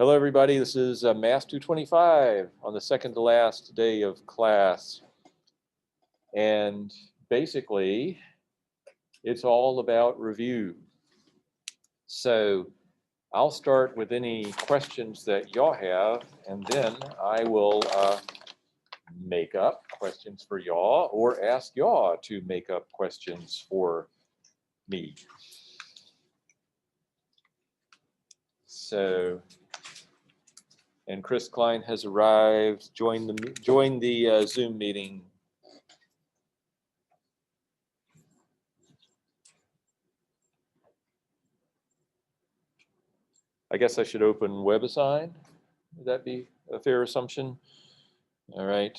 Hello, everybody. This is Math 225 on the second to last day of class. And basically, it's all about review. So I'll start with any questions that y'all have, and then I will make up questions for y'all or ask y'all to make up questions for me. So, and Chris Klein has arrived. Join the Zoom meeting. I guess I should open WebAssign. Would that be a fair assumption? All right.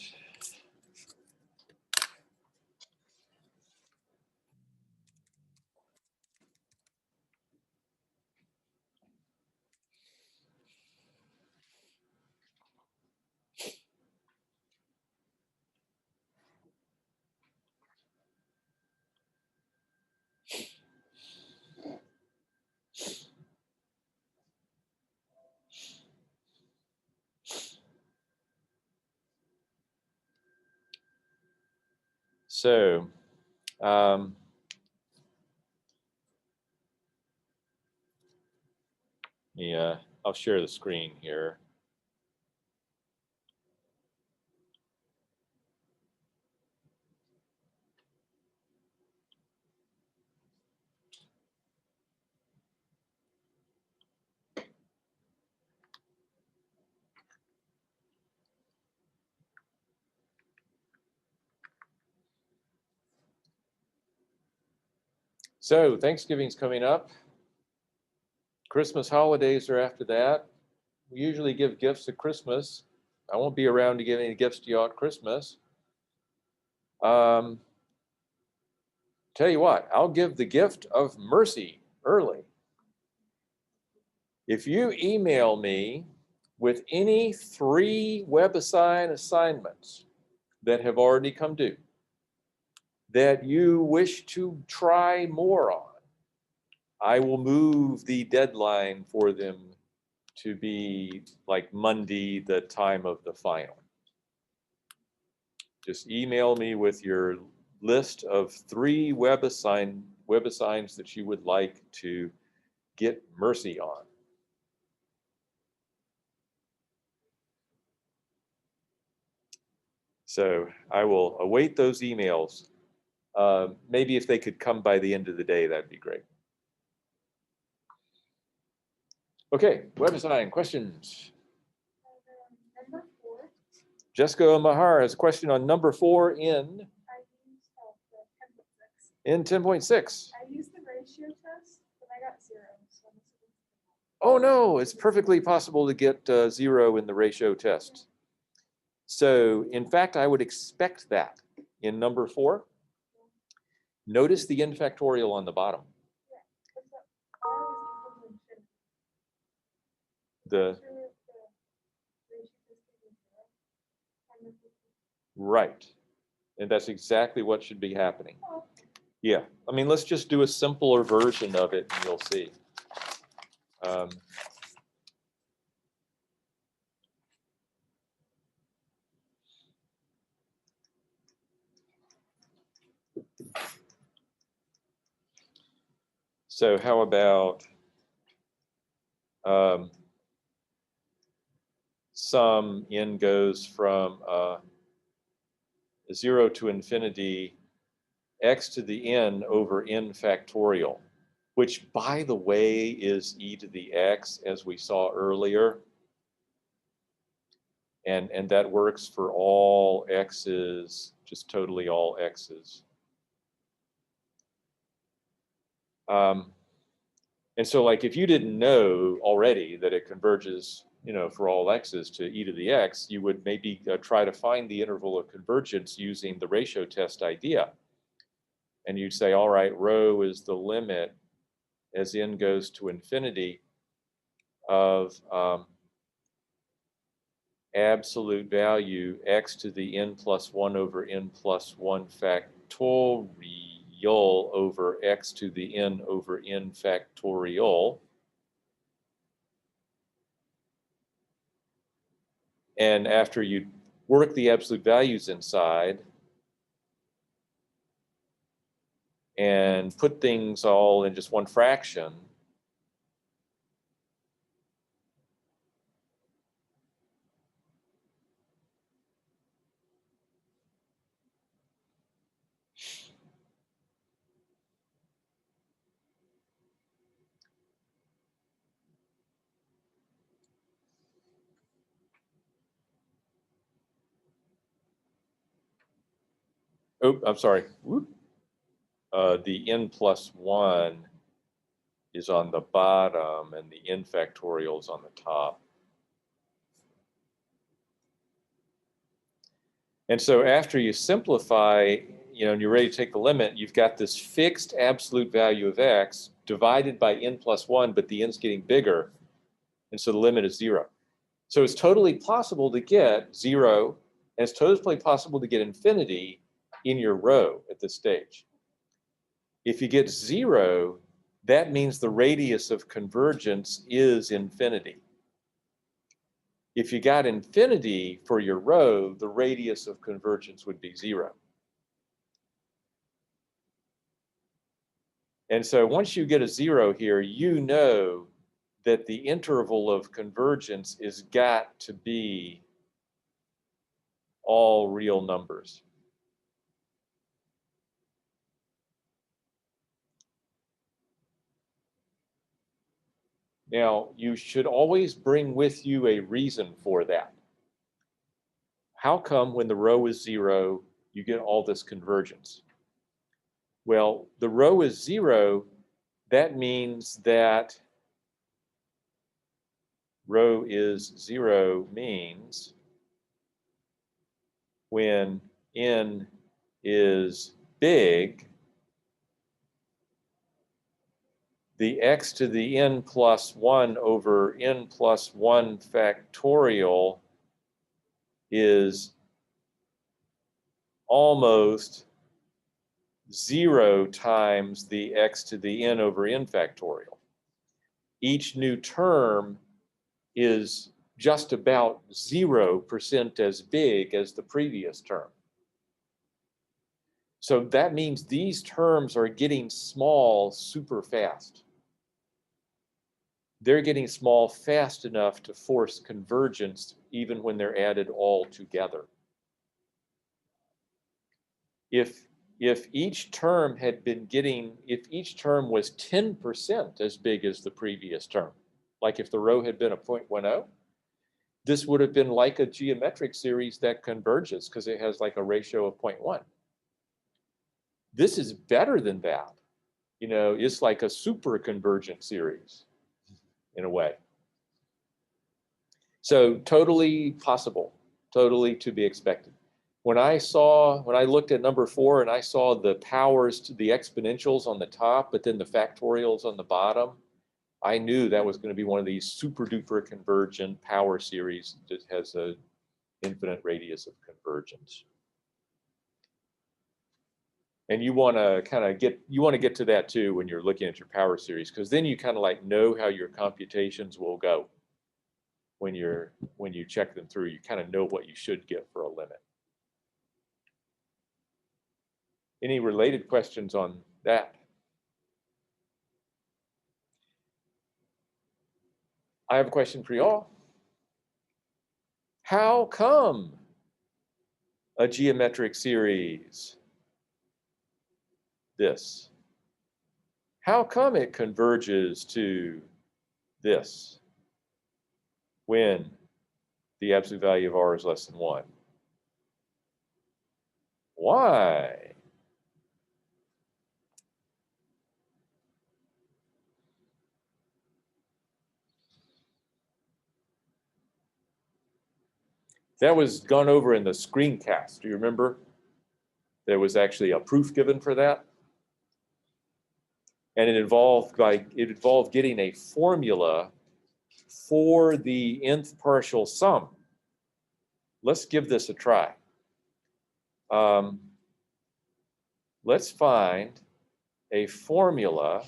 So, yeah, I'll share the screen here. So Thanksgiving's coming up. Christmas holidays are after that. We usually give gifts at Christmas. I won't be around to give any gifts to you at Christmas. Tell you what, I'll give the gift of mercy early. If you email me with any 3 WebAssign assignments that have already come due, that you wish to try more on, I will move the deadline for them to be like Monday, the time of the final. Just email me with your list of 3 WebAssigns that you would like to get mercy on. So I will await those emails. Maybe if they could come by the end of the day, that'd be great. Okay, WebAssign questions. Number 4. Jessica Mahar has a question on number 4 in 10.6. I used the ratio test, but I got 0. So Oh no, it's perfectly possible to get 0 in the ratio test. So in fact, I would expect that in number 4. Notice the n factorial on the bottom. Right. And that's exactly what should be happening. Yeah. I mean, let's just do a simpler version of it and you'll see. So how about some n goes from 0 to infinity, x to the n over n factorial, which by the way is e to the x as we saw earlier. And that works for all x's, just totally all x's. And so like if you didn't know already that it converges, for all x's to e to the x, you would maybe try to find the interval of convergence using the ratio test idea. And you'd say, all right, rho is the limit as n goes to infinity of absolute value x to the n plus 1 over n plus 1 factorial over x to the n over n factorial. And after you work the absolute values inside and put things all in just one fraction, oh, I'm sorry. Whoop. The n plus 1 is on the bottom and the n factorial is on the top. And so after you simplify, and you're ready to take the limit, you've got this fixed absolute value of x divided by n plus 1, but the n's getting bigger, and so the limit is 0. So it's totally possible to get 0, and it's totally possible to get infinity in your row at this stage. If you get 0, that means the radius of convergence is infinity. If you got infinity for your row, the radius of convergence would be 0. And so once you get a 0 here, you know that the interval of convergence is got to be all real numbers. Now, you should always bring with you a reason for that. How come when the row is 0, you get all this convergence? Well, the row is 0, that means that row is 0 means when n is big, the x to the n plus 1 over n plus 1 factorial is almost 0 times the x to the n over n factorial. Each new term is just about 0% as big as the previous term. So that means these terms are getting small super fast. They're getting small fast enough to force convergence even when they're added all together. If each term if each term was 10% as big as the previous term, like if the row had been a 0.10, this would have been like a geometric series that converges because it has like a ratio of 0.1. This is better than that. It's like a super convergent series in a way. So totally possible, totally to be expected. When I looked at number 4 and I saw the powers to the exponentials on the top, but then the factorials on the bottom, I knew that was going to be one of these super duper convergent power series that has an infinite radius of convergence. And you want to get to that too when you're looking at your power series, because then you kind of like know how your computations will go. When you check them through, you kind of know what you should get for a limit. Any related questions on that? I have a question for y'all. How come a geometric series this? How come it converges to this when the absolute value of r is less than 1? Why? That was gone over in the screencast. Do you remember? There was actually a proof given for that. And it involved getting a formula for the nth partial sum. Let's give this a try. Let's find a formula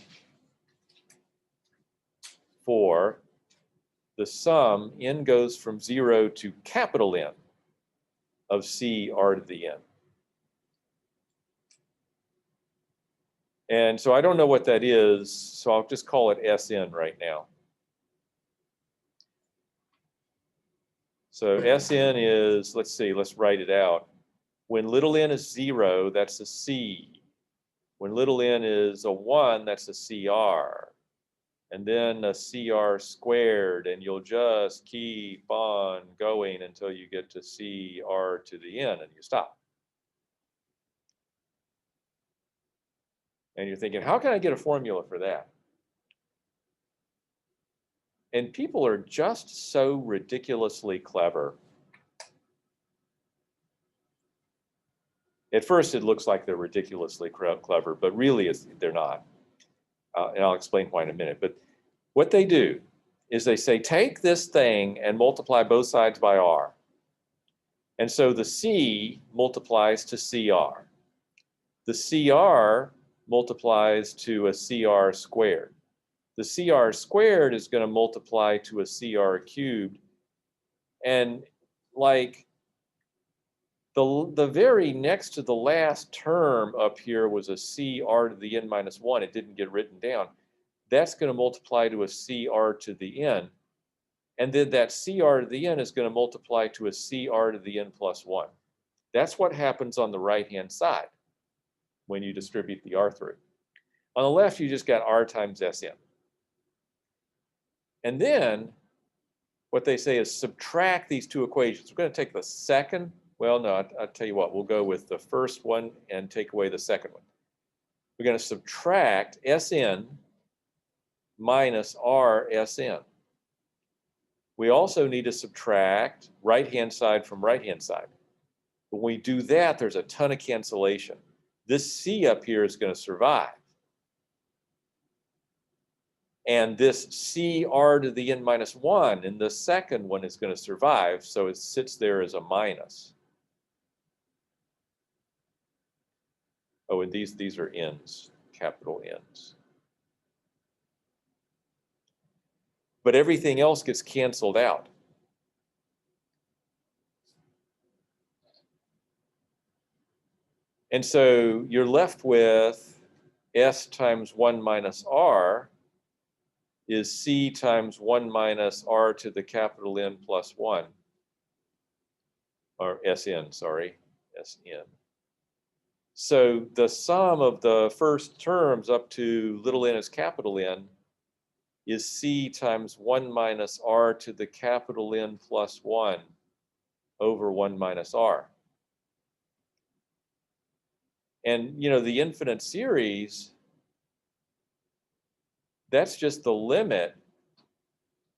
for the sum, n goes from 0 to capital N of C R to the N. And so I don't know what that is, so I'll just call it Sn right now. So Sn is, let's see, let's write it out. When little n is 0, that's a C. When little n is a 1, that's a CR. And then a CR squared, and you'll just keep on going until you get to CR to the N, and you stop. And you're thinking, how can I get a formula for that? And people are just so ridiculously clever. At first, it looks like they're ridiculously clever, but really they're not. And I'll explain why in a minute. But what they do is they say, take this thing and multiply both sides by R. And so the C multiplies to CR. The CR multiplies to a CR squared. The CR squared is going to multiply to a CR cubed. And like the very next to the last term up here was a CR to the N minus 1. It didn't get written down. That's going to multiply to a CR to the N. And then that CR to the N is going to multiply to a CR to the N plus 1. That's what happens on the right-hand side when you distribute the R through. On the left, you just got R times Sn. And then what they say is subtract these two equations. We're going to take the second. Well, no, I'll tell you what. We'll go with the first one and take away the second one. We're going to subtract Sn minus RSn. We also need to subtract right-hand side from right-hand side. When we do that, there's a ton of cancellation. This C up here is going to survive. And this CR to the N minus 1 in the second one is going to survive, so it sits there as a minus. Oh, and these are N's, capital N's. But everything else gets canceled out. And so you're left with S times 1 minus R is C times 1 minus R to the capital N plus 1. Or Sn, sorry, Sn. So the sum of the first terms up to little n is capital N is C times 1 minus R to the capital N plus 1 over 1 minus R. And, you know, the infinite series, that's just the limit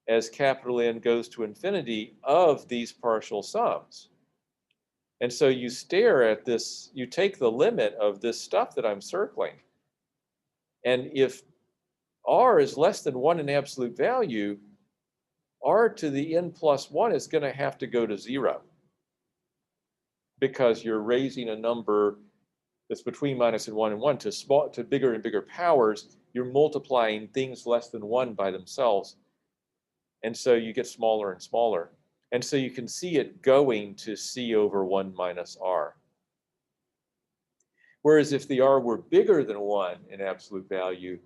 as capital N goes to infinity of these partial sums. And so you stare at this, you take the limit of this stuff that I'm circling. And if R is less than 1 in absolute value, R to the N plus 1 is going to have to go to 0. Because you're raising a number that's between minus and 1 and 1 to bigger and bigger powers. You're multiplying things less than 1 by themselves. And so you get smaller and smaller. And so you can see it going to C over 1 minus R. Whereas if the R were bigger than 1 in absolute value,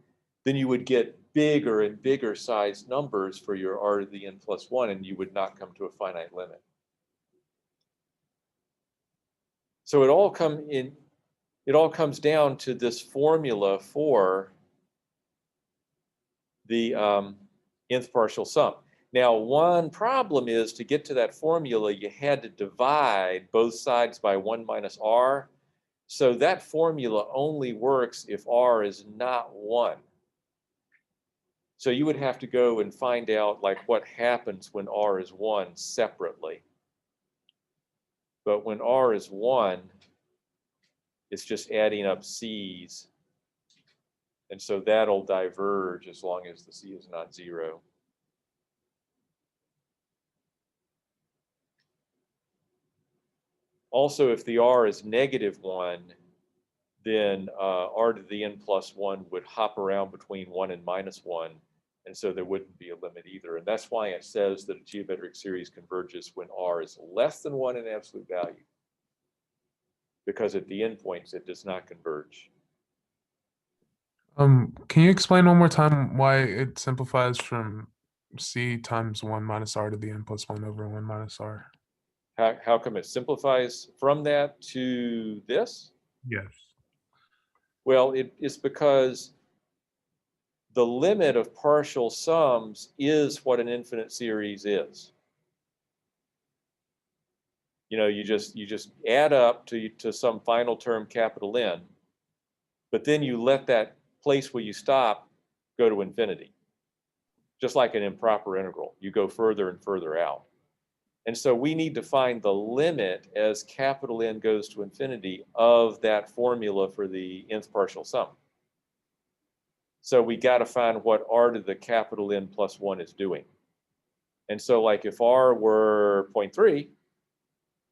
then you would get bigger and bigger sized numbers for your R to the N plus 1, and you would not come to a finite limit. So it all comes down to this formula for the nth partial sum. Now, one problem is to get to that formula, you had to divide both sides by 1 minus R. So that formula only works if R is not 1. So you would have to go and find out like what happens when R is 1 separately. But when R is 1, it's just adding up C's. And so that'll diverge as long as the C is not 0. Also, if the R is negative 1, then R to the N plus 1 would hop around between 1 and minus 1 And so there wouldn't be a limit either. And that's why it says that a geometric series converges when R is less than 1 in absolute value. Because at the endpoints, it does not converge. Can you explain one more time why it simplifies from C times 1 minus R to the n plus 1 over 1 minus R? How come it simplifies from that to this? Yes. Well, it's because the limit of partial sums is what an infinite series is. You know, you just add up to some final term capital N, but then you let that place where you stop go to infinity. Just like an improper integral, you go further and further out. And so we need to find the limit as capital N goes to infinity of that formula for the nth partial sum. So we got to find what R to the capital N plus 1 is doing. And so like if R were 0.3,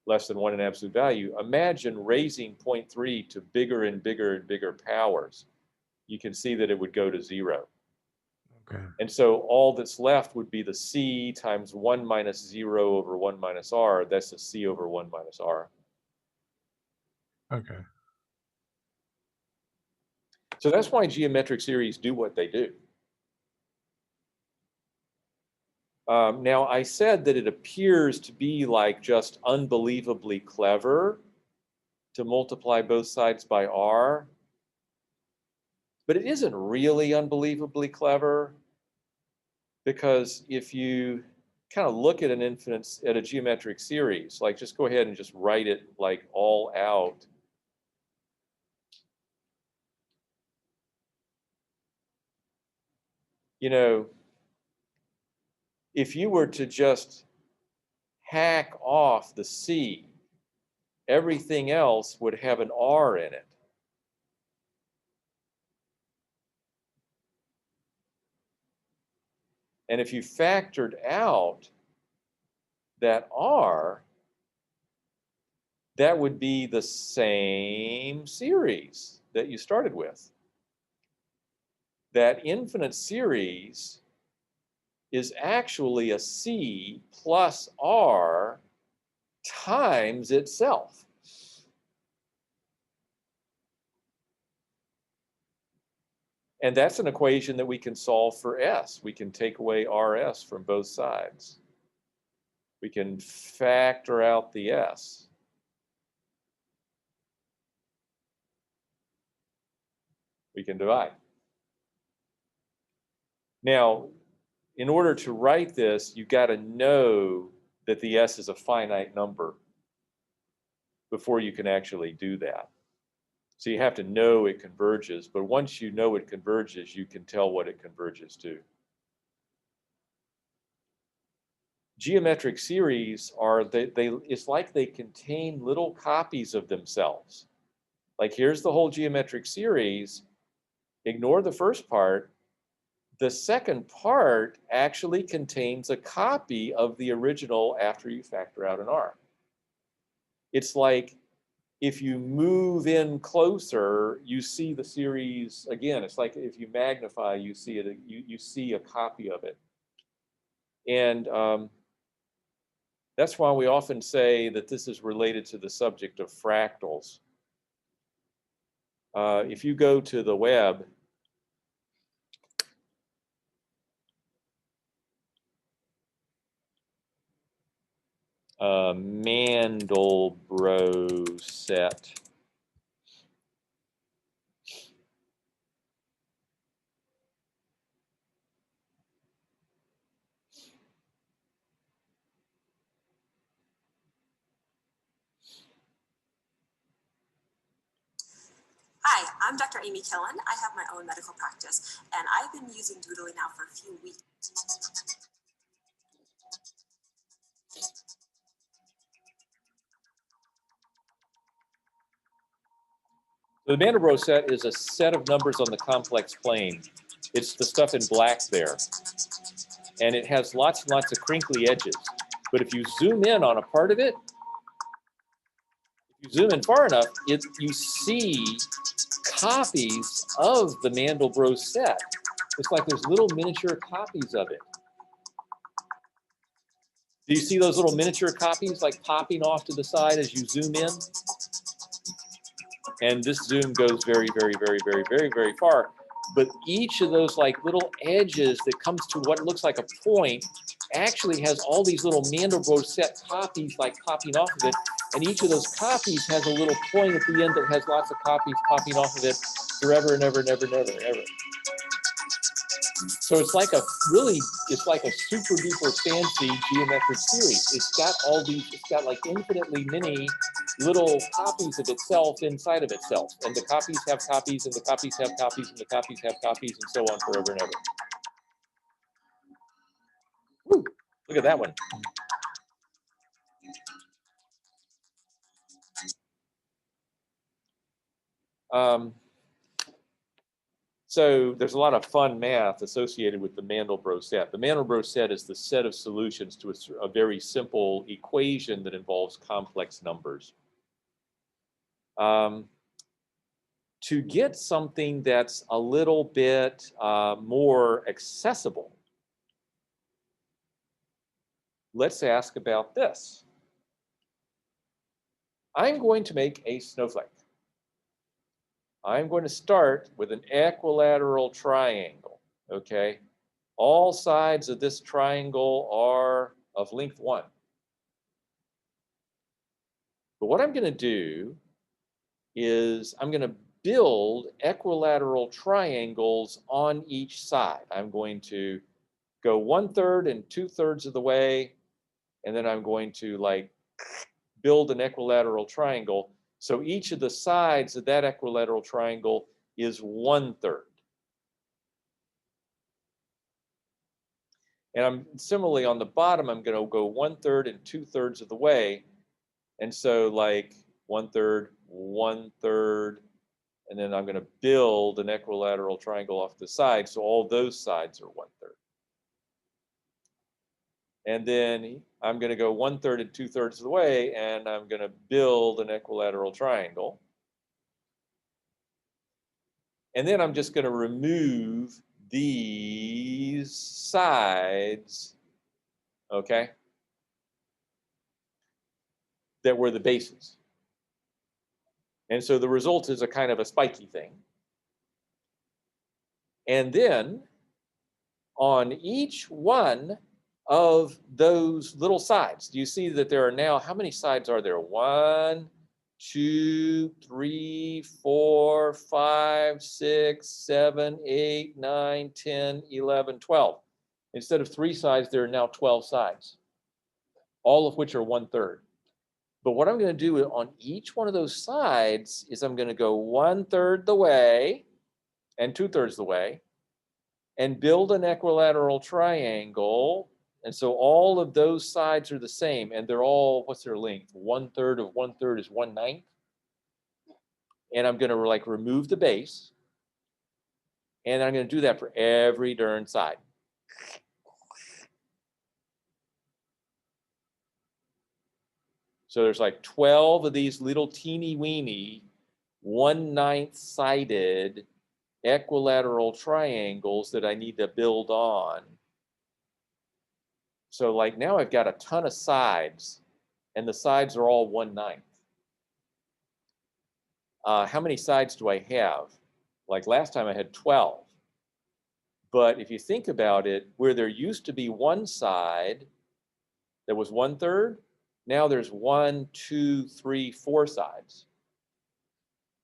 less than 1 in absolute value, imagine raising 0.3 to bigger and bigger and bigger powers. You can see that it would go to 0. Okay. And so all that's left would be the C times 1 minus 0 over 1 minus R. That's a C over 1 minus R. Okay. So that's why geometric series do what they do. Now, I said that it appears to be like just unbelievably clever to multiply both sides by R, but it isn't really unbelievably clever, because if you kind of look at a geometric series, like just go ahead and just write it like all out. You know, if you were to just hack off the C, everything else would have an R in it. And if you factored out that R, that would be the same series that you started with. That infinite series is actually a C plus R times itself. And that's an equation that we can solve for S. We can take away RS from both sides. We can factor out the S. We can divide. Now, in order to write this, you've got to know that the S is a finite number before you can actually do that. So you have to know it converges, but once you know it converges, you can tell what it converges to. Geometric series are, it's like they contain little copies of themselves. Like here's the whole geometric series. Ignore the first part. The second part actually contains a copy of the original after you factor out an R. It's like if you move in closer, you see the series again. It's like if you magnify, you see it. You see a copy of it, and that's why we often say that this is related to the subject of fractals. If you go to the web, Mandelbrot set. Hi, I'm Dr. Amy Killen. I have my own medical practice, and I've been using Doodly now for a few weeks. The Mandelbrot set is a set of numbers on the complex plane. It's the stuff in black there. And it has lots and lots of crinkly edges. But if you zoom in on a part of it, if you zoom in far enough, you see copies of the Mandelbrot set. It's like there's little miniature copies of it. Do you see those little miniature copies like popping off to the side as you zoom in? And this zoom goes very, very, very, very, very, very far. But each of those like little edges that comes to what looks like a point actually has all these little Mandelbrot set copies like popping off of it. And each of those copies has a little point at the end that has lots of copies popping off of it forever and ever and ever and ever and ever. So it's like a really, it's like a super duper fancy geometric series. It's got all these, it's got like infinitely many little copies of itself inside of itself. And the copies have copies, and the copies have copies, and the copies have copies, and so on forever and ever. Woo, look at that one. So there's a lot of fun math associated with the Mandelbrot set. The Mandelbrot set is the set of solutions to a very simple equation that involves complex numbers. To get something that's a little bit more accessible, let's ask about this. I'm going to make a snowflake. I'm going to start with an equilateral triangle, okay? All sides of this triangle are of length 1. But what I'm going to do is I'm going to build equilateral triangles on each side. I'm going to go 1/3 and 2/3 of the way, and then I'm going to like build an equilateral triangle. So each of the sides of that equilateral triangle is 1/3. And I'm similarly on the bottom, I'm going to go 1/3 and 2/3 of the way. And so like 1/3, 1/3, and then I'm going to build an equilateral triangle off the side. So all those sides are 1/3. And then I'm going to go 1/3 and 2/3 of the way, and I'm going to build an equilateral triangle. And then I'm just going to remove these sides, okay, that were the bases. And so the result is a kind of a spiky thing. And then on each one of those little sides, do you see that there are now, how many sides are there? 1, 2, 3, 4, 5, 6, 7, 8, 9, 10, 11, 12. Instead of 3 sides, there are now 12 sides, all of which are 1/3. But what I'm going to do on each one of those sides is I'm going to go 1/3 the way and 2/3 the way and build an equilateral triangle. And so all of those sides are the same, and they're all, what's their length? 1/3 of 1/3 is 1/9. And I'm going to like remove the base. And I'm going to do that for every darn side. So there's like 12 of these little teeny weeny 1/9 sided equilateral triangles that I need to build on. So like now I've got a ton of sides, and the sides are all 1/9. How many sides do I have? Like last time I had 12. But if you think about it, where there used to be one side that was 1/3, now there's 1, 2, 3, 4 sides.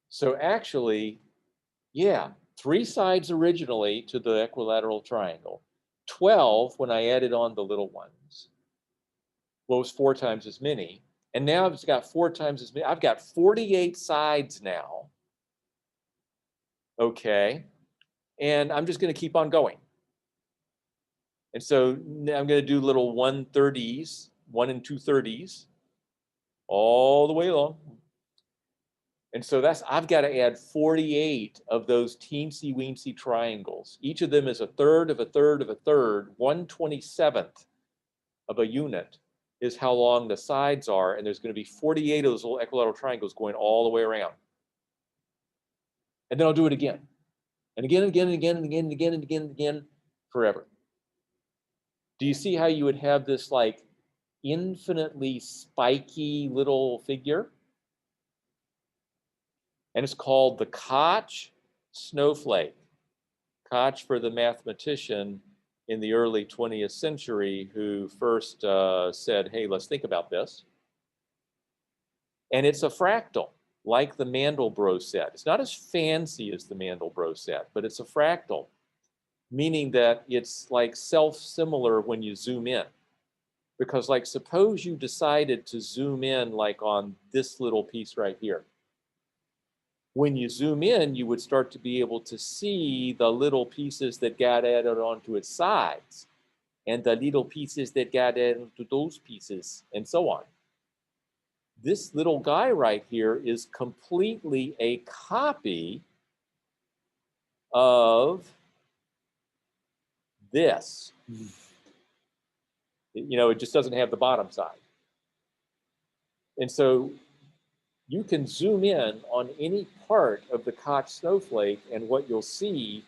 So actually, yeah, 3 sides originally to the equilateral triangle, 12 when I added on the little ones. Well, it was 4 times as many. And now I've got 4 times as many. I've got 48 sides now. Okay. And I'm just going to keep on going. And so I'm going to do little 1/30s, 1 and 2/30s, all the way along. And so I've got to add 48 of those teensy weensy triangles. Each of them is 1/3 of 1/3 of 1/3. 1/27th of a unit is how long the sides are. And there's going to be 48 of those little equilateral triangles going all the way around. And then I'll do it again. And again, and again, and again, and again, and again, and again, and again, forever. Do you see how you would have this like infinitely spiky little figure? And it's called the Koch snowflake. Koch for the mathematician in the early 20th century who first said, hey, let's think about this. And it's a fractal, like the Mandelbrot set. It's not as fancy as the Mandelbrot set, but it's a fractal, meaning that it's like self-similar when you zoom in. Because like suppose you decided to zoom in like on this little piece right here. When you zoom in, you would start to be able to see the little pieces that got added onto its sides and the little pieces that got added onto those pieces and so on. This little guy right here is completely a copy of this. You know, it just doesn't have the bottom side. And so you can zoom in on any part of the Koch snowflake, and what you'll see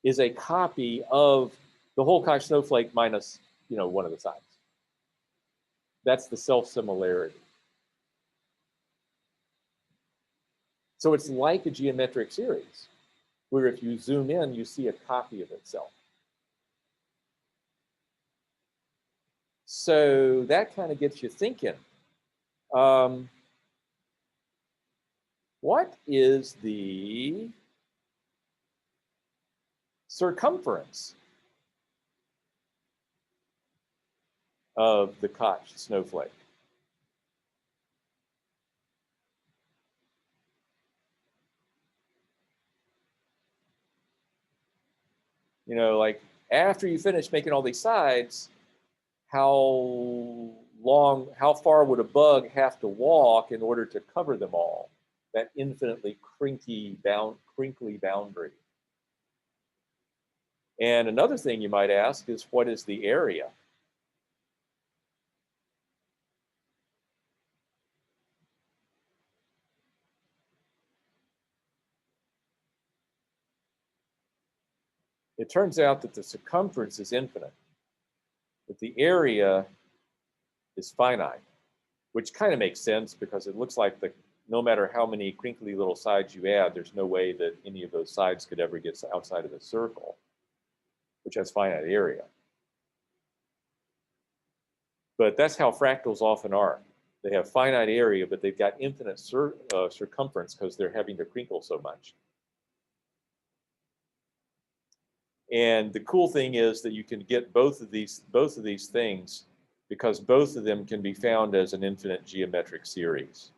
is a copy of the whole Koch snowflake minus, you know, one of the sides. That's the self-similarity. So it's like a geometric series, where if you zoom in, you see a copy of itself. So that kind of gets you thinking. What is the circumference of the Koch snowflake? You know, like after you finish making all these sides, how far would a bug have to walk in order to cover them all? That infinitely crinkly boundary. And another thing you might ask is, what is the area? It turns out that the circumference is infinite, but the area is finite, which kind of makes sense because it looks like no matter how many crinkly little sides you add, there's no way that any of those sides could ever get outside of the circle, which has finite area. But that's how fractals often are. They have finite area, but they've got infinite circumference because they're having to crinkle so much. And the cool thing is that you can get both of these things because both of them can be found as an infinite geometric series.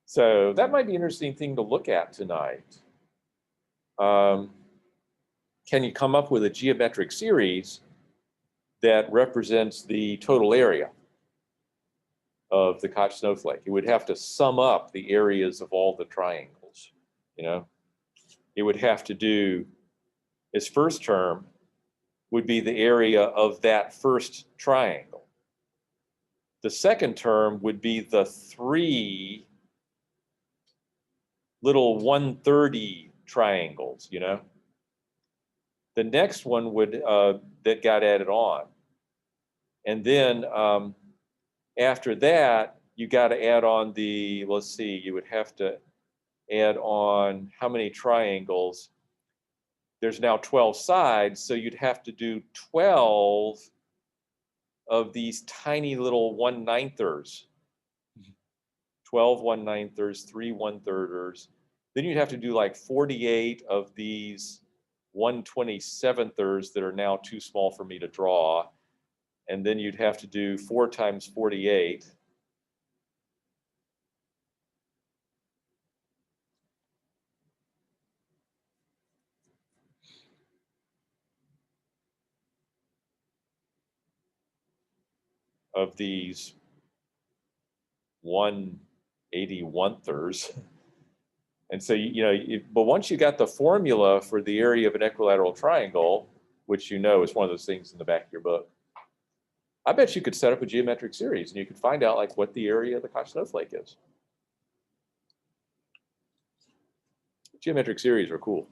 So that might be an interesting thing to look at tonight. Can you come up with a geometric series that represents the total area of the Koch snowflake? It would have to sum up the areas of all the triangles, you know? It would have to do, its first term would be the area of that first triangle. The second term would be the three little 130 triangles, you know? The next one would, that got added on. And then after that, you got to add on the, let's see, you would have to add on how many triangles? There's now 12 sides, so you'd have to do 12 of these tiny little 1/9ers. 12 1/9ers, 3 1/3ers. Then you'd have to do like 48 of these 1/27ers that are now too small for me to draw. And then you'd have to do 4 times 48. Of these 1/81thers. And so, but once you got the formula for the area of an equilateral triangle, which you know is one of those things in the back of your book. I bet you could set up a geometric series and you could find out like what the area of the Koch snowflake is. Geometric series are cool.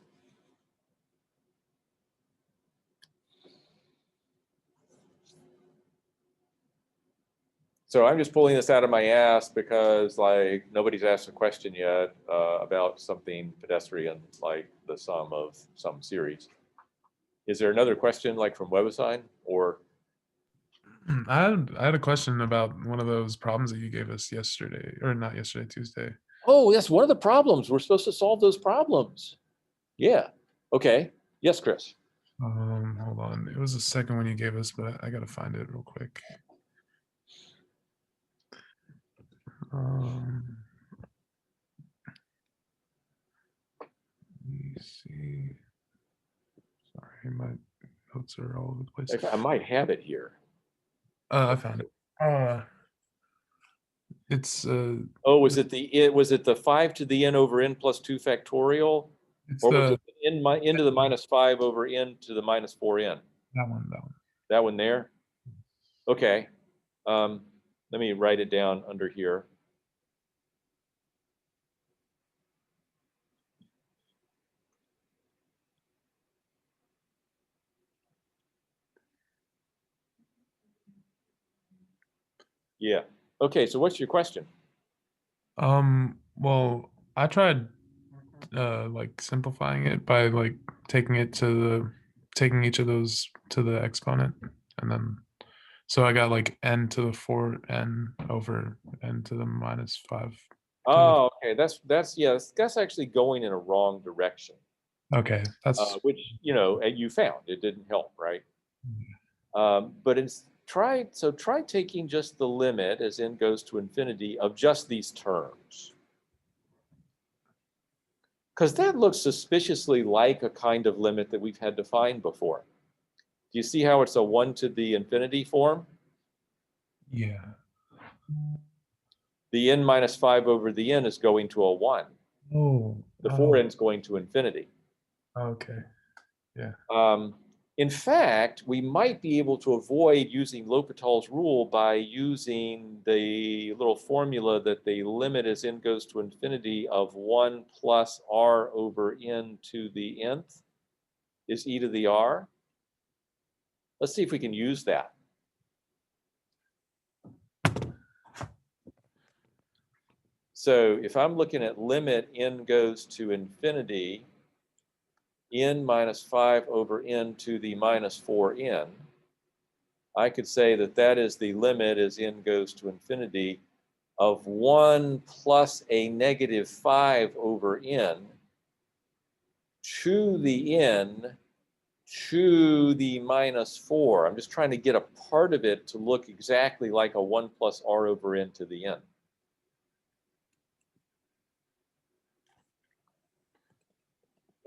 So I'm just pulling this out of my ass because like nobody's asked a question yet about something pedestrian like the sum of some series. Is there another question like from WebAssign or? I had a question about one of those problems that you gave us yesterday, or not yesterday, Tuesday. Oh, that's one of the problems. We're supposed to solve those problems. Yeah. Okay. Yes, Chris. Hold on. It was the second one you gave us, but I gotta find it real quick. Let me see. Sorry, my notes are all over the place. I might have it here. I found it. It's Oh, was it the 5 to the n over n plus 2 factorial? it's Or was the it n to the minus 5 over n to the minus 4n? that one. That one there? Okay. Let me write it down under here. Yeah. Okay, so what's your question? Well, I tried like simplifying it by like taking each of those to the exponent, and then so I got like n to the 4n over n to the minus 5. Oh, okay. That's actually going in a wrong direction. Okay, that's Which, you found it didn't help, right? But try taking just the limit as n goes to infinity of just these terms. Because that looks suspiciously like a kind of limit that we've had to find before. Do you see how it's a 1 to the infinity form? yeah. The n minus 5 over the n is going to a 1. Oh, The 4n is going to infinity. okay. Yeah. In fact, we might be able to avoid using L'Hopital's rule by using the little formula that the limit as n goes to infinity of 1 plus r over n to the nth is e to the r. Let's see if we can use that. So if I'm looking at limit n goes to infinity, n minus 5 over n to the minus 4n, I could say that is the limit as n goes to infinity of 1 plus a negative 5 over n to the n to the minus 4. I'm just trying to get a part of it to look exactly like a 1 plus r over n to the n.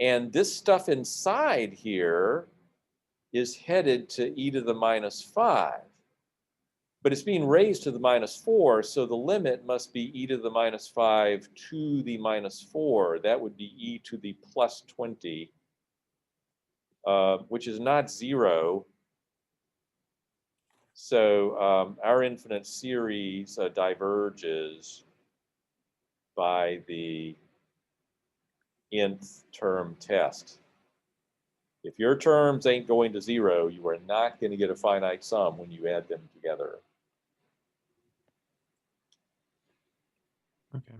And this stuff inside here is headed to e to the minus 5. But it's being raised to the minus 4, so the limit must be e to the minus 5 to the minus 4. That would be e to the plus 20, which is not 0. So our infinite series diverges by the nth term test. If your terms ain't going to 0, you are not going to get a finite sum when you add them together. Okay.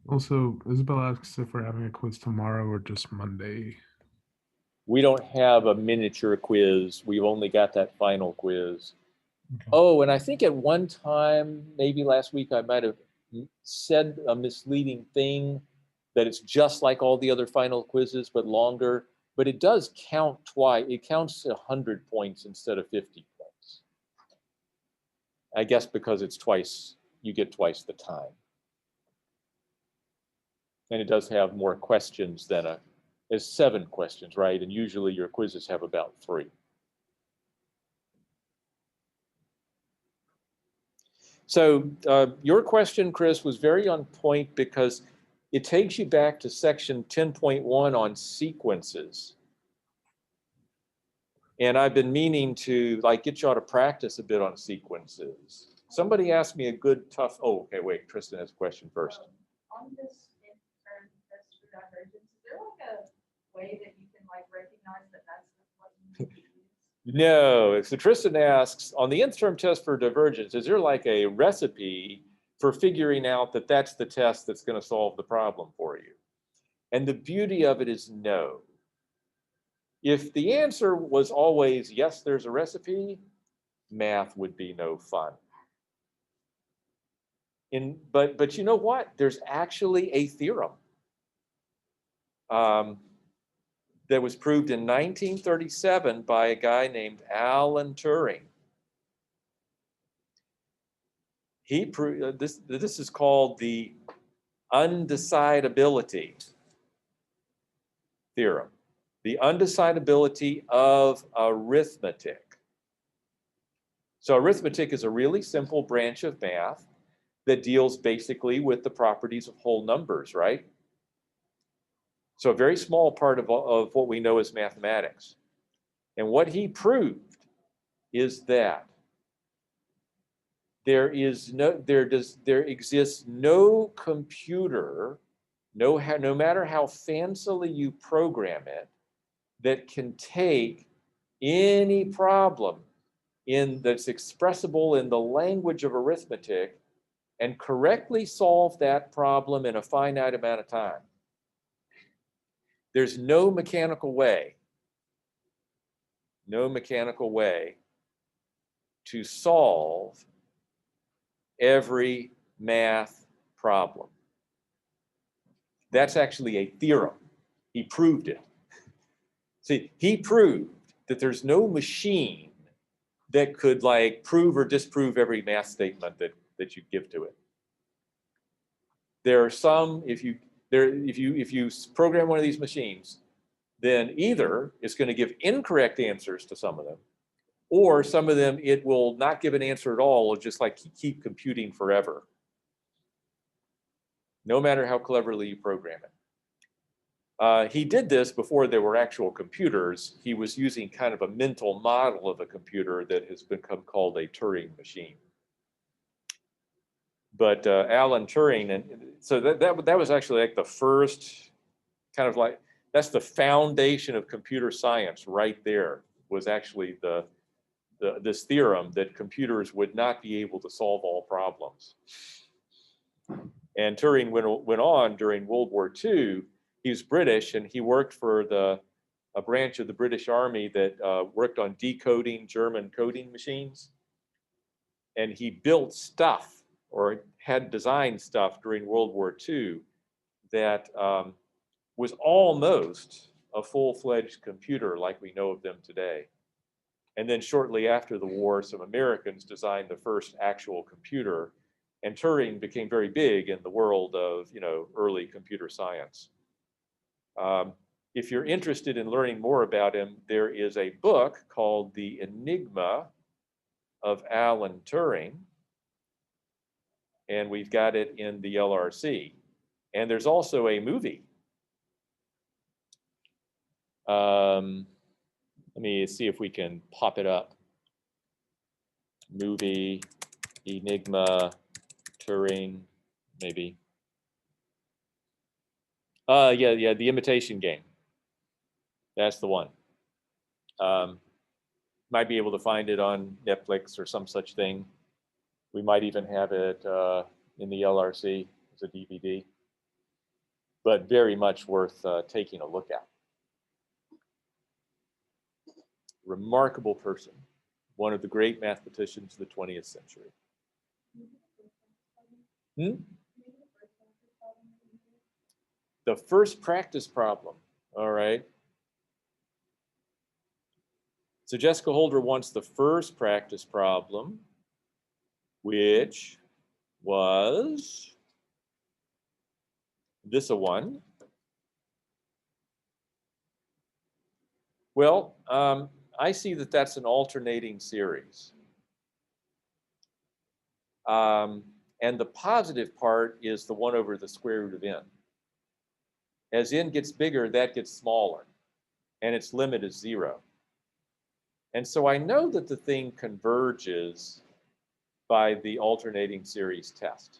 Also, Isabel asks if we're having a quiz tomorrow or just Monday. We don't have a miniature quiz. We've only got that final quiz. Okay. Oh, and I think at one time, maybe last week, I might have said a misleading thing that it's just like all the other final quizzes, but longer. But it does count twice. It counts 100 points instead of 50 points. I guess because it's twice, you get twice the time. And it does have more questions than there's 7 questions, right? And usually your quizzes have about 3. So your question, Chris, was very on point because it takes you back to section 10.1 on sequences. And I've been meaning to like get y'all to practice a bit on sequences. Somebody asked me a good tough, oh, okay, wait, Tristan has a question first. On this intern test for divergence, is there like a way that you can like recognize that that's what you need to use? No, so Tristan asks, on the nth term test for divergence, is there like a recipe for figuring out that that's the test that's going to solve the problem for you? And the beauty of it is no. If the answer was always, yes, there's a recipe, math would be no fun. But you know what? There's actually a theorem that was proved in 1937 by a guy named Alan Turing. He proved this is called the undecidability theorem, the undecidability of arithmetic. So arithmetic is a really simple branch of math that deals basically with the properties of whole numbers, right? So a very small part of what we know as mathematics. And what he proved is that there exists no computer, no matter how fancily you program it, that can take any problem that's expressible in the language of arithmetic and correctly solve that problem in a finite amount of time. There's no mechanical way to solve every math problem. That's actually a theorem. He proved it. See, he proved that there's no machine that could like prove or disprove every math statement that you give to it. There are some, if you program one of these machines, then either it's going to give incorrect answers to some of them, or some of them it will not give an answer at all. It'll just like keep computing forever, no matter how cleverly you program it. He did this before there were actual computers. He was using kind of a mental model of a computer that has become called a Turing machine. But Alan Turing, and so that was actually like the first kind of like, that's the foundation of computer science right there, was actually this theorem that computers would not be able to solve all problems. And Turing went on during World War II. He was British, and he worked for a branch of the British Army that worked on decoding German coding machines. And he built stuff, or had designed stuff during World War II that was almost a full-fledged computer like we know of them today. And then shortly after the war, some Americans designed the first actual computer, and Turing became very big in the world of, early computer science. If you're interested in learning more about him, there is a book called The Enigma of Alan Turing, and we've got it in the LRC. And there's also a movie. Let me see if we can pop it up. Movie, Enigma, Turing, maybe. Yeah, The Imitation Game. That's the one. Might be able to find it on Netflix or some such thing. We might even have it in the LRC as a DVD. But very much worth taking a look at. Remarkable person. One of the great mathematicians of the 20th century. The first practice problem, all right. So Jessica Holder wants the first practice problem, which was this one. Well, I see that that's an alternating series. And the positive part is the 1 over the square root of n. As n gets bigger, that gets smaller, and its limit is 0. And so I know that the thing converges by the alternating series test.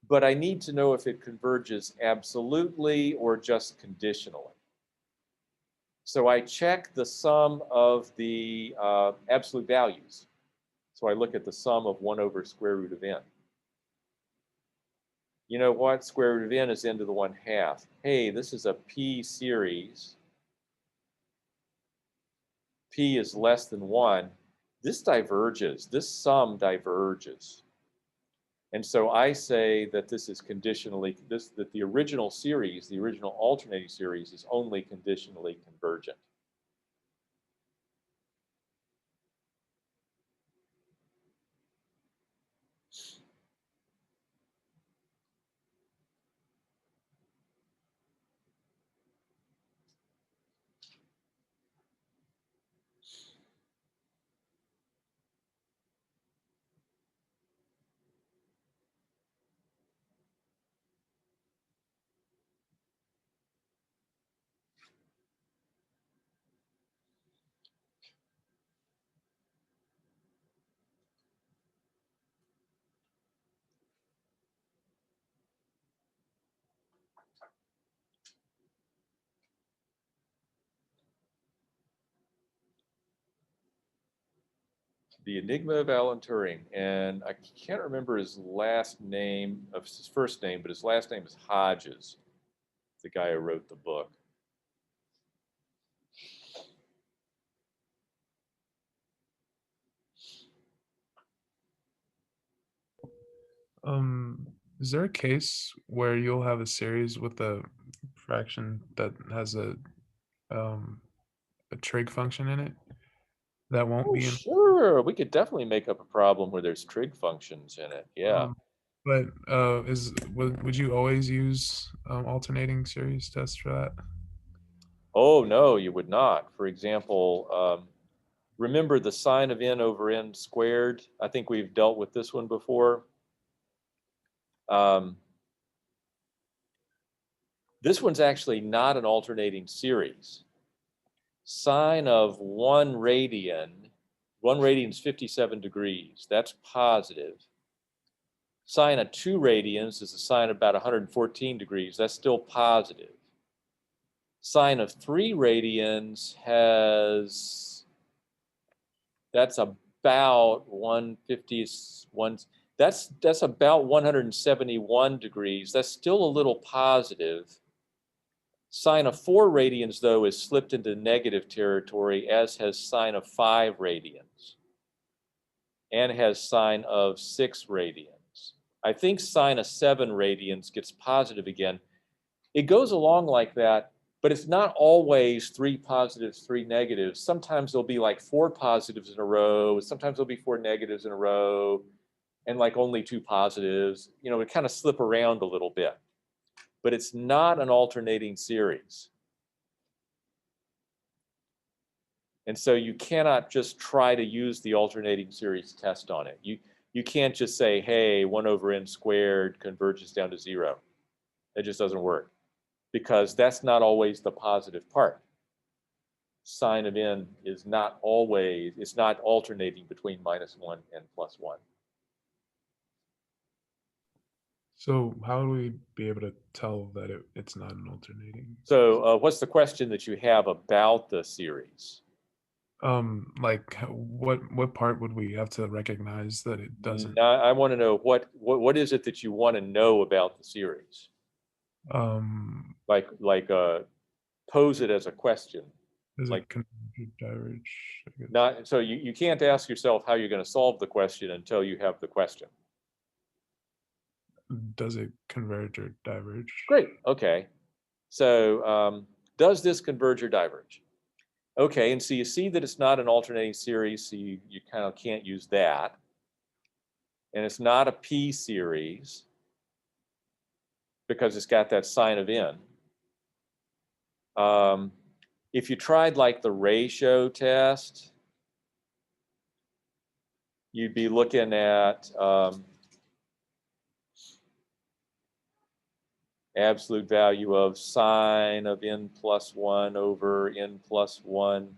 But I need to know if it converges absolutely or just conditionally. So I check the sum of the absolute values. So I look at the sum of 1 over square root of n. You know what? Square root of n is n to the 1/2. Hey, this is a p series. P is less than 1. This diverges. This sum diverges. And so I say that this is conditionally, that the original series, the original alternating series, is only conditionally convergent. The Enigma of Alan Turing, and I can't remember his last name, of his first name, but his last name is Hodges, the guy who wrote the book. Is there a case where you'll have a series with a fraction that has a trig function in it that won't Oh, be in? sure, we could definitely make up a problem where there's trig functions in it. Yeah. But would you always use alternating series tests for that? Oh, no, you would not. For example, remember the sine of n over n squared? I think we've dealt with this one before. This one's actually not an alternating series. Sine of 1 radian is 57 degrees. That's positive. Sine of 2 radians is a sine of about 114 degrees. That's still positive. Sine of 3 radians that's about 151. That's about 171 degrees. That's still a little positive. Sine of 4 radians, though, is slipped into negative territory, as has sine of 5 radians, and has sine of 6 radians. I think sine of 7 radians gets positive again. It goes along like that, but it's not always 3 positives, 3 negatives. Sometimes there'll be like 4 positives in a row. Sometimes there'll be 4 negatives in a row, and like only 2 positives. You know, it kind of slip around a little bit. But it's not an alternating series. And so you cannot just try to use the alternating series test on it. You can't just say, hey, 1 over n squared converges down to 0. It just doesn't work, because that's not always the positive part. Sine of n is not always, it's not alternating between -1 and +1. So how would we be able to tell that it's not an alternating? So what's the question that you have about the series? Like what part would we have to recognize that it doesn't? I want to know what is it that you want to know about the series? Like pose it as a question. Does Like, it converge or diverge? I guess. not so you can't ask yourself how you're going to solve the question until you have the question. Does it converge or diverge? Great. Okay. So does this converge or diverge? Okay, and so you see that it's not an alternating series, so you kind of can't use that. And it's not a p series because it's got that sine of n. If you tried like the ratio test, you'd be looking at absolute value of sine of n plus 1 over n plus 1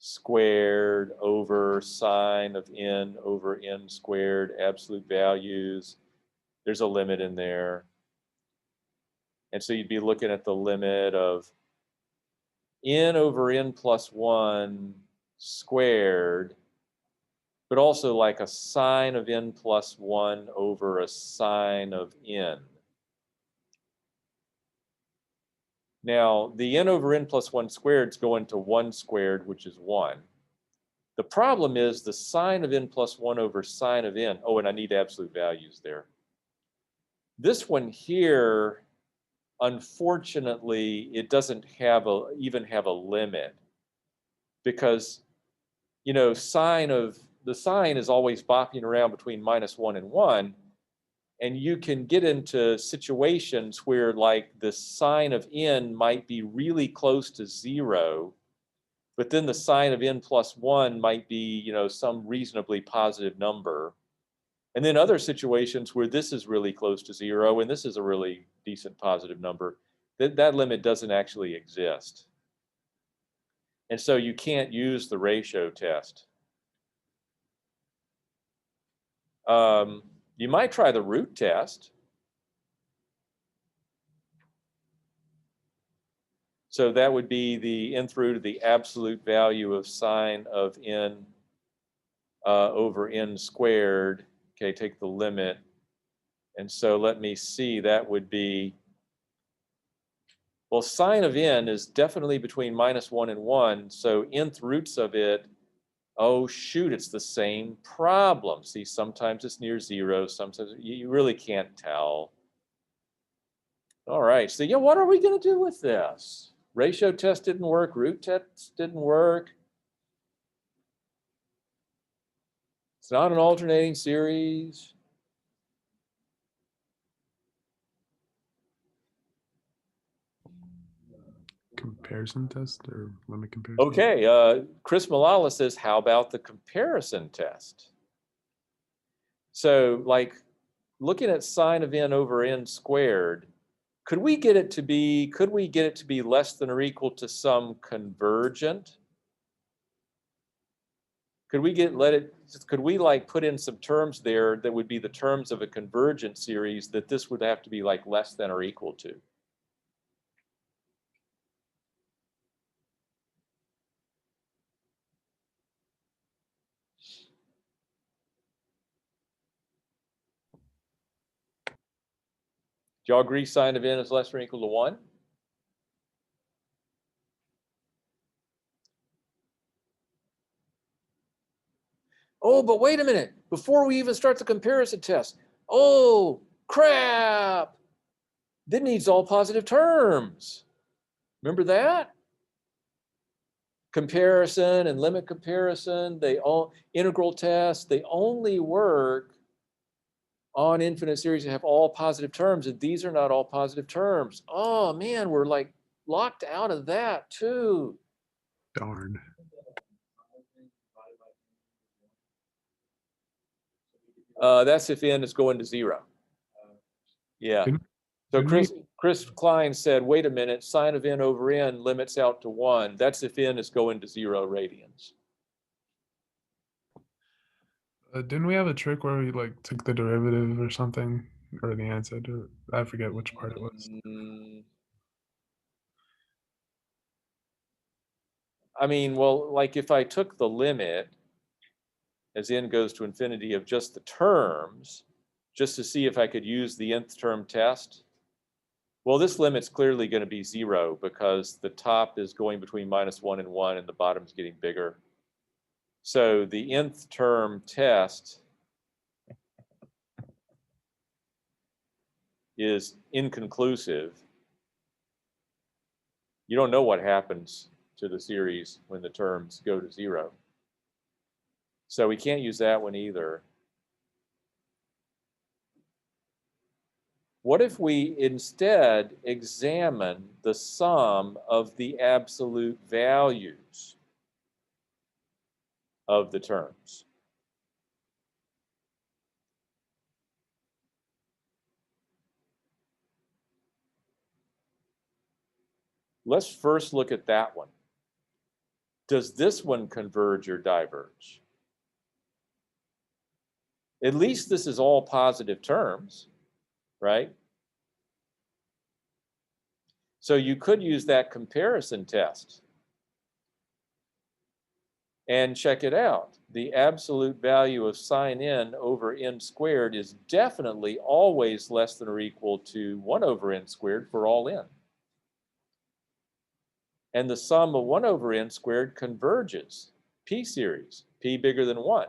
squared over sine of n over n squared, absolute values. There's a limit in there. And so you'd be looking at the limit of n over n plus 1 squared, but also like a sine of n plus 1 over a sine of n. Now, the n over n plus 1 squared is going to 1 squared, which is 1. The problem is the sine of n plus 1 over sine of n. Oh, and I need absolute values there. This one here, unfortunately, it doesn't have even have a limit because, you know, the sine is always bopping around between -1 and 1. And you can get into situations where like the sine of n might be really close to 0, but then the sine of n plus 1 might be, you know, some reasonably positive number. And then other situations where this is really close to 0 and this is a really decent positive number, that limit doesn't actually exist. And so you can't use the ratio test. You might try the root test. So that would be the nth root of the absolute value of sine of n over n squared. Okay, take the limit. And so let me see, that would be, well, sine of n is definitely between -1 and 1. So nth roots of it, oh, shoot, it's the same problem. See, sometimes it's near 0, sometimes you really can't tell. All right, so yeah, what are we going to do with this? Ratio test didn't work, root test didn't work. It's not an alternating series. Comparison test or limit comparison? Okay, Chris Malala says, how about the comparison test? So like looking at sine of n over n squared, could we get it to be less than or equal to some convergent? Could we like put in some terms there that would be the terms of a convergent series that this would have to be like less than or equal to? Do y'all agree sine of n is less than or equal to 1? Oh, but wait a minute. Before we even start the comparison test, oh, crap. That needs all positive terms. Remember that? Comparison and limit comparison, integral tests, they only work on infinite series that have all positive terms, and these are not all positive terms. Oh man, we're like locked out of that too. Darn. That's if n is going to 0. Yeah. So Chris Klein said, wait a minute, sine of n over n limits out to 1. That's if n is going to 0 radians. Didn't we have a trick where we like took the derivative or something, or the answer to? I forget which part it was. I mean, well, like if I took the limit as n goes to infinity of just the terms, just to see if I could use the nth term test, well, this limit's clearly going to be 0 because the top is going between -1 and 1 and the bottom's getting bigger. So the nth term test is inconclusive. You don't know what happens to the series when the terms go to 0. So we can't use that one either. What if we instead examine the sum of the absolute values of the terms? Let's first look at that one. does this one converge or diverge? At least this is all positive terms, right? So you could use that comparison test and check it out. The absolute value of sine n over n squared is definitely always less than or equal to 1 over n squared for all n. And the sum of 1 over n squared converges, p series, p bigger than 1.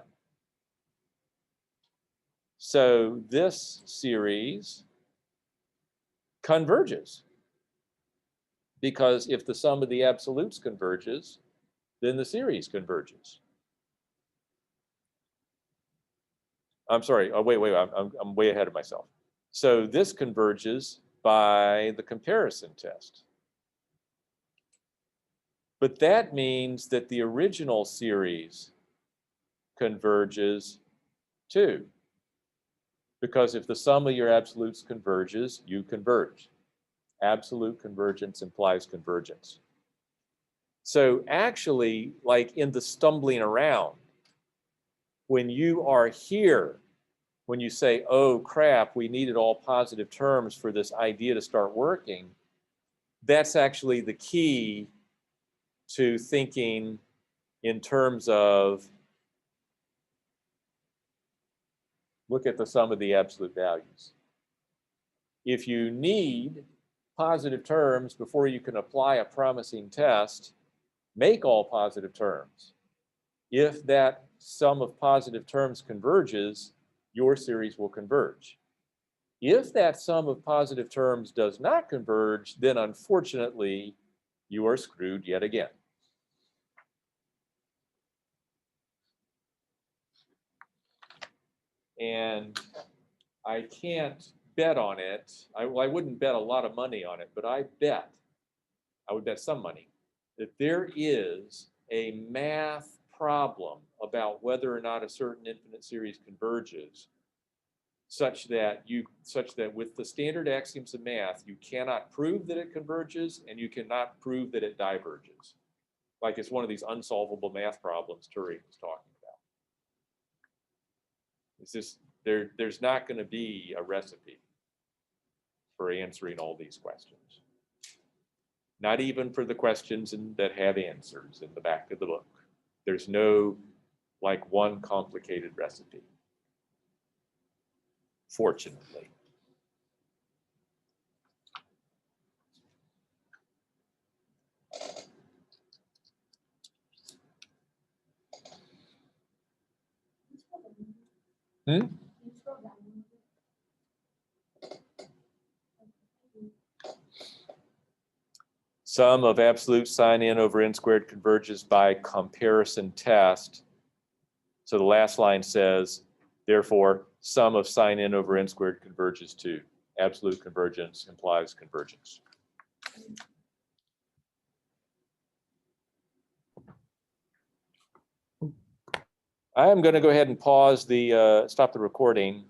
So this series converges, because if the sum of the absolutes converges, then the series converges. I'm sorry, oh, wait, I'm way ahead of myself. So this converges by the comparison test. But that means that the original series converges too. Because if the sum of your absolutes converges, you converge. Absolute convergence implies convergence. So actually, like in the stumbling around, when you are here, when you say, oh crap, we needed all positive terms for this idea to start working, that's actually the key to thinking in terms of, look at the sum of the absolute values. If you need positive terms before you can apply a promising test, make all positive terms. If that sum of positive terms converges, your series will converge. If that sum of positive terms does not converge, then unfortunately, you are screwed yet again. And I can't bet on it. I wouldn't bet a lot of money on it, but I would bet some money, that there is a math problem about whether or not a certain infinite series converges, such that with the standard axioms of math, you cannot prove that it converges and you cannot prove that it diverges. Like it's one of these unsolvable math problems Turing was talking about. It's just, there's not going to be a recipe for answering all these questions. Not even for the questions that have answers in the back of the book. There's no like one complicated recipe, fortunately. Sum of absolute sine n over n squared converges by comparison test. So the last line says, therefore, sum of sine n over n squared converges to. Absolute convergence implies convergence. I am going to go ahead and pause stop the recording.